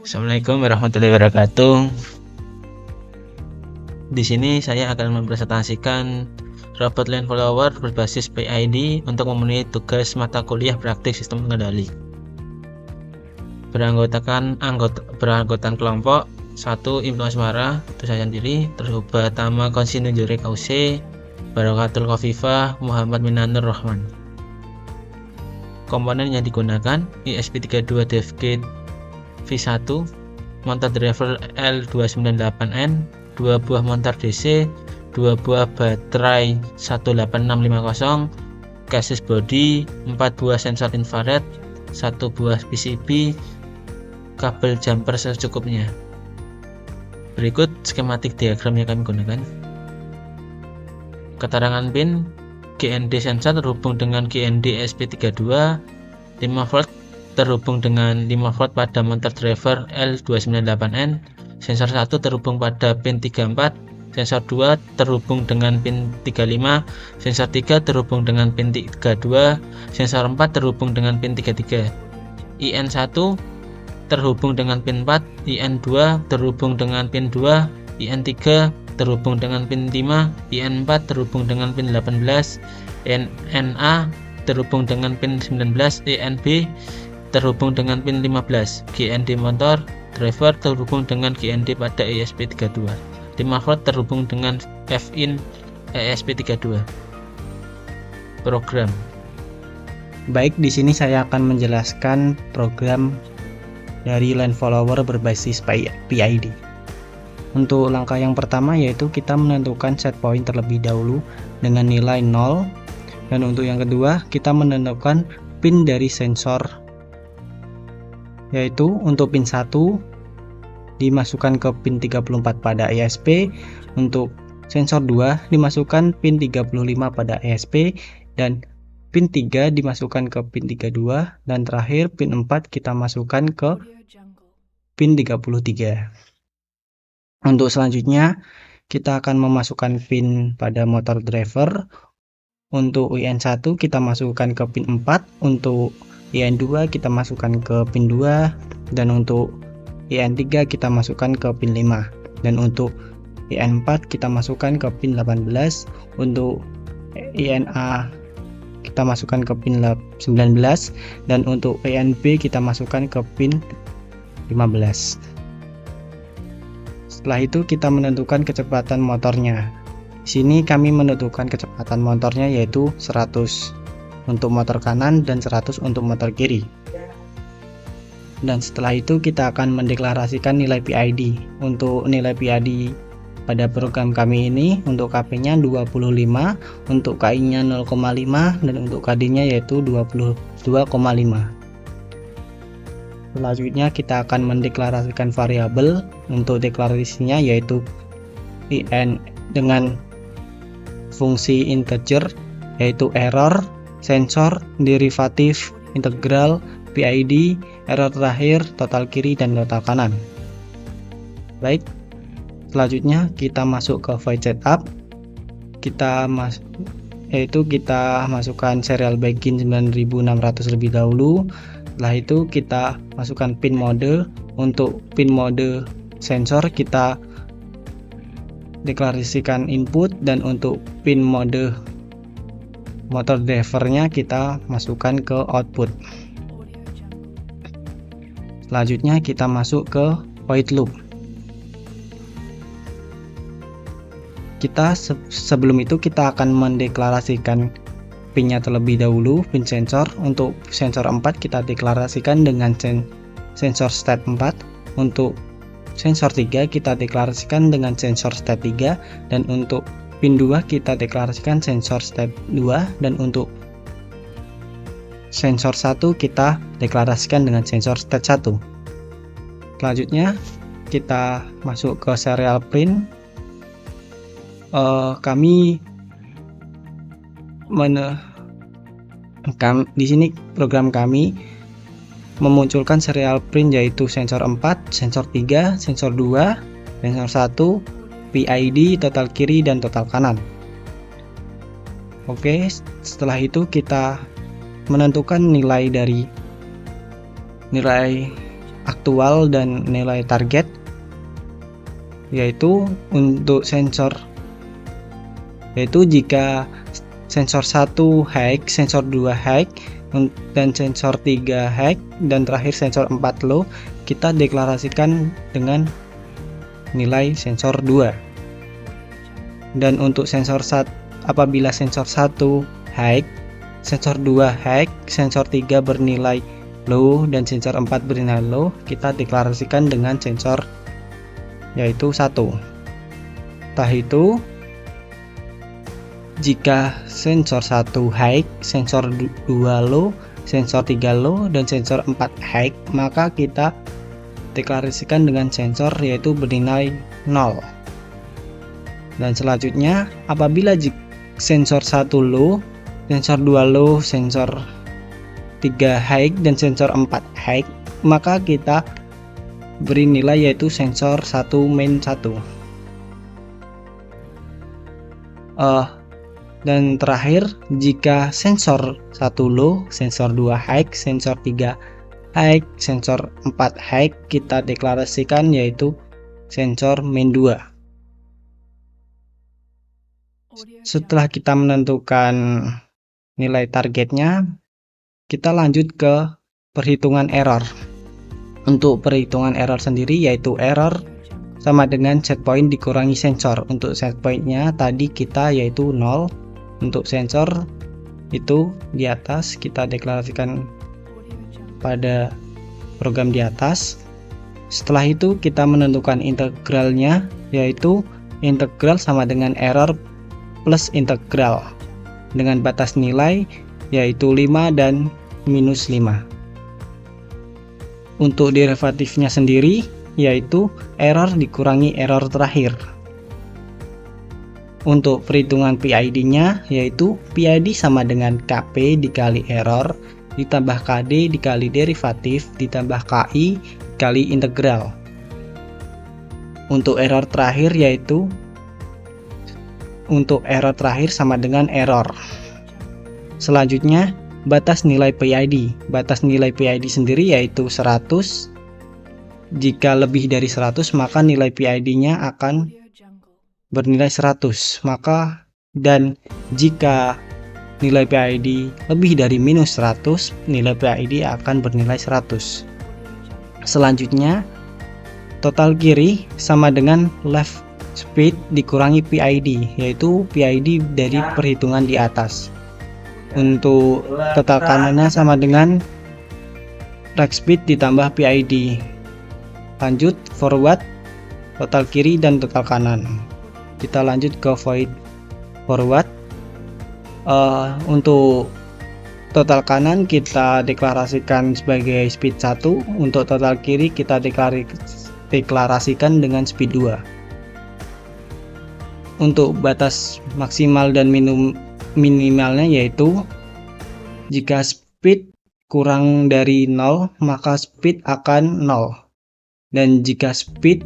Assalamualaikum warahmatullahi wabarakatuh. Di sini saya akan mempresentasikan robot line follower berbasis PID untuk memenuhi tugas mata kuliah praktik sistem pengendali. Beranggotakan kelompok 1 Ibnu Asmara, itu saya sendiri, terus Ubatama Konsinu Jure Kause, Barakatul Khofifah, Muhammad Minanur Rahman. Komponen yang digunakan ESP32 DevKit V1, motor driver L298N, 2 buah motor DC, 2 buah baterai 18650, cases body, 4 buah sensor infrared, 1 buah PCB, kabel jumper secukupnya. Berikut skematik diagram yang kami gunakan. Keterangan pin GND sensor terhubung dengan GND ESP32, 5V terhubung dengan 5V pada motor driver L298N, sensor 1 terhubung pada pin 34, sensor 2 terhubung dengan pin 35, sensor 3 terhubung dengan pin 32, sensor 4 terhubung dengan pin 33, IN1 terhubung dengan pin 4, IN2 terhubung dengan pin 2, IN3 terhubung dengan pin 5, IN4 terhubung dengan pin 18, NA terhubung dengan pin 19, ENB terhubung dengan pin 15, GND motor driver terhubung dengan GND pada ESP32, 5V terhubung dengan FIN ESP32. Program. Baik, di sini saya akan menjelaskan program dari line follower berbasis PID. Untuk langkah yang pertama yaitu kita menentukan set point terlebih dahulu dengan nilai 0, dan untuk yang kedua kita menentukan pin dari sensor, yaitu untuk pin 1 dimasukkan ke pin 34 pada ESP, untuk sensor 2 dimasukkan pin 35 pada ESP, dan pin 3 dimasukkan ke pin 32, dan terakhir pin 4 kita masukkan ke pin 33. Untuk selanjutnya kita akan memasukkan pin pada motor driver. Untuk IN1 kita masukkan ke pin 4, untuk IN2 kita masukkan ke pin 2, dan untuk IN3 kita masukkan ke pin 5, dan untuk IN4 kita masukkan ke pin 18, untuk INA kita masukkan ke pin 19, dan untuk INB kita masukkan ke pin 15. Setelah itu kita menentukan kecepatan motornya. Di sini kami menentukan kecepatan motornya yaitu 100 untuk motor kanan dan 100 untuk motor kiri. Dan setelah itu kita akan mendeklarasikan nilai PID. Untuk nilai PID pada program kami ini, untuk KP-nya 25, untuk KI-nya 0,5, dan untuk KD-nya yaitu 22,5. Selanjutnya kita akan mendeklarasikan variabel. Untuk deklarasinya yaitu IN dengan fungsi integer yaitu error, sensor, derivatif, integral, PID, error terakhir, total kiri, dan total kanan. Baik, selanjutnya kita masuk ke void setup. Kita masukkan serial begin 9600 lebih dahulu. Setelah itu kita masukkan pin mode. Untuk pin mode sensor kita deklarasikan input, dan untuk pin mode motor drivernya kita masukkan ke output. Selanjutnya kita masuk ke void loop. Sebelum itu kita akan mendeklarasikan pinnya terlebih dahulu, pin sensor. Untuk sensor 4 kita deklarasikan dengan sensor state 4, untuk sensor 3 kita deklarasikan dengan sensor state 3, dan untuk pin 2 kita deklarasikan sensor state 2, dan untuk sensor 1 kita deklarasikan dengan sensor state 1. Selanjutnya kita masuk ke serial print. Di sini program kami memunculkan serial print yaitu sensor 4, sensor 3, sensor 2, sensor 1, PID, total kiri, dan total kanan. Oke, setelah itu kita menentukan nilai aktual dan nilai target, yaitu untuk sensor, yaitu jika sensor 1 high, sensor 2 high, dan sensor 3 high, dan terakhir sensor 4 low, kita deklarasikan dengan nilai sensor 2. Dan untuk sensor 1, apabila sensor 1 high, sensor 2 high, sensor 3 bernilai low, dan sensor 4 bernilai low, kita deklarasikan dengan sensor yaitu 1. Setelah itu, jika sensor 1 high, sensor 2 low, sensor 3 low, dan sensor 4 high, maka kita deklarasikan dengan sensor yaitu bernilai 0. Dan selanjutnya, apabila sensor 1 low, sensor 2 low, sensor 3 high, dan sensor 4 high, maka kita beri nilai yaitu sensor 1 min 1. Dan terakhir, jika sensor 1 low, sensor 2 high, sensor 3 high, sensor 4 high, kita deklarasikan yaitu sensor min 2. Setelah kita menentukan nilai targetnya, kita lanjut ke perhitungan error. Untuk perhitungan error sendiri, yaitu error sama dengan set point dikurangi sensor. Untuk set pointnya tadi kita yaitu 0. Untuk sensor itu di atas kita deklarasikan pada program di atas. Setelah itu kita menentukan integralnya, yaitu integral sama dengan error plus integral dengan batas nilai yaitu 5 dan minus 5. Untuk derivatifnya sendiri yaitu error dikurangi error terakhir. Untuk perhitungan PID-nya yaitu PID sama dengan KP dikali error ditambah KD dikali derivatif ditambah KI dikali integral. Untuk error terakhir yaitu sama dengan error. Selanjutnya, batas nilai PID. Batas nilai PID sendiri yaitu 100. Jika lebih dari 100 maka nilai PID-nya akan bernilai 100. Dan jika nilai PID lebih dari minus 100, nilai PID akan bernilai 100. Selanjutnya, total kiri sama dengan left speed dikurangi PID, yaitu PID dari perhitungan di atas. Untuk total kanannya sama dengan right speed ditambah PID. Lanjut forward, total kiri dan total kanan. Kita lanjut ke void forward. Untuk total kanan kita deklarasikan sebagai speed 1, untuk total kiri kita deklarasikan dengan speed 2. Untuk batas maksimal dan minimalnya yaitu jika speed kurang dari 0 maka speed akan 0, dan jika speed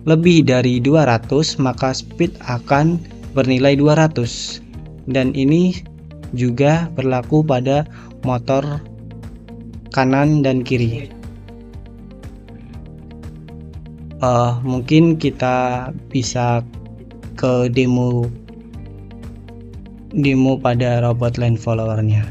lebih dari 200 maka speed akan bernilai 200, dan ini juga berlaku pada motor kanan dan kiri. Mungkin kita bisa ke demo pada robot land followernya.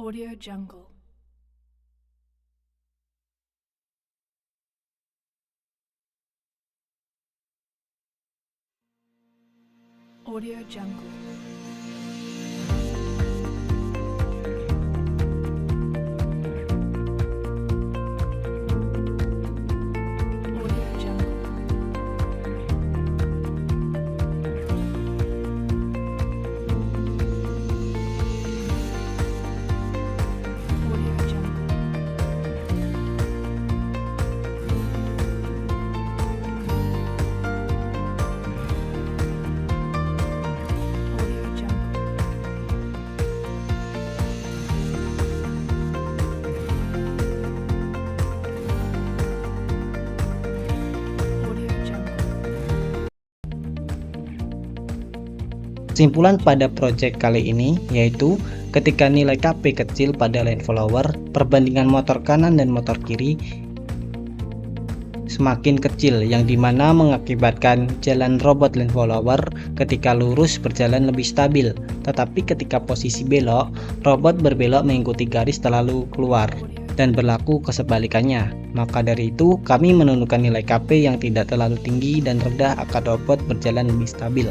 Audio Jungle. Audio Jungle. Audio Jungle. Audio Jungle. Audio Jungle. Audio Jungle. Kesimpulan pada project kali ini yaitu ketika nilai KP kecil pada land follower, perbandingan motor kanan dan motor kiri semakin kecil, yang dimana mengakibatkan jalan robot land follower ketika lurus berjalan lebih stabil, tetapi ketika posisi belok, robot berbelok mengikuti garis terlalu keluar, dan berlaku kesebalikannya. Maka dari itu kami menentukan nilai KP yang tidak terlalu tinggi dan rendah agar robot berjalan lebih stabil.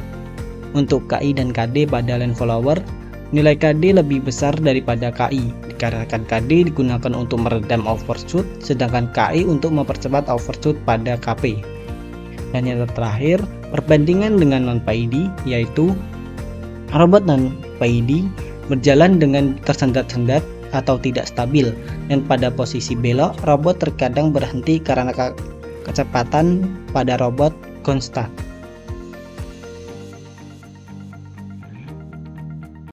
Untuk KI dan KD pada land follower, nilai KD lebih besar daripada KI dikarenakan KD digunakan untuk meredam overshoot, sedangkan KI untuk mempercepat overshoot pada KP. Dan yang terakhir, perbandingan dengan non-PID, yaitu robot non-PID berjalan dengan tersendat-sendat atau tidak stabil, dan pada posisi belok robot terkadang berhenti karena kecepatan pada robot konstan.